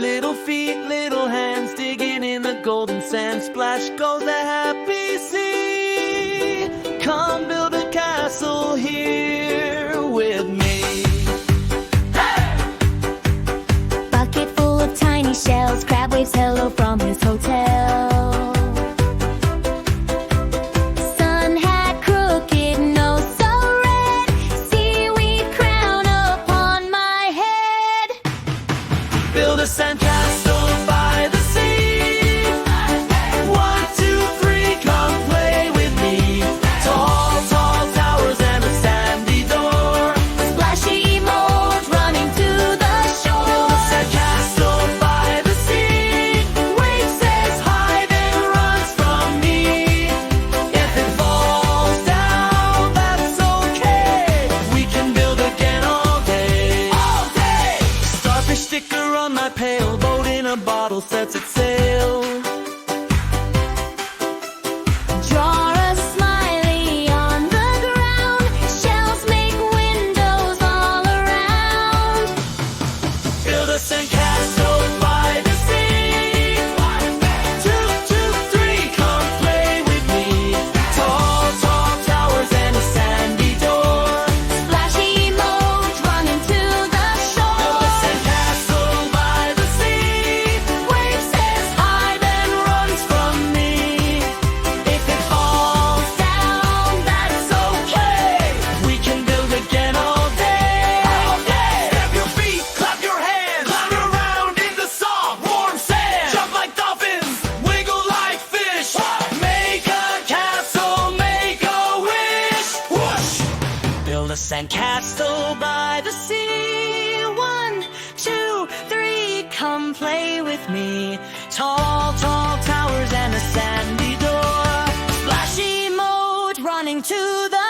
Little feet, little hands, digging in the golden sand. Splash goes the happy sea. Come build a castle here with me. Hey! Bucket full of tiny shells, crab waves hello from his hotel. Sun hat crooked, nose so red, seaweed crown upon my head. Build a sandcastle by the sea. 1, 2, 3, come play with me. Tall, tall towers and a sandy door. Splashy moat running to the shore. Build a sandcastle by the sea. Wave says hi, then runs from me. If it falls down, that's okay. We can build again all day. All day! Starfish sticker on my pail, boat in a bottle sets its sail. Draw a smiley on the ground, shells make windows all around. Build a sandcastle by the sea. 2, 2, 3, come play with me. Tall, tall towers and a sandy door. Splashy moat running to the shore. Build a sandcastle by the sea. Wave says hi, then runs from me. If it falls down, that's okay. We can build again all day. All day. Step your feet, clap your hands, clown around in the soft, warm sand. Jump like dolphins, wiggle like fish. Make a castle, make a wish. Whoosh! Build a sandcastle by the sea. 1, 2, 3, come play with me. Tall, tall towers and a sandy door. Splashy moat running to the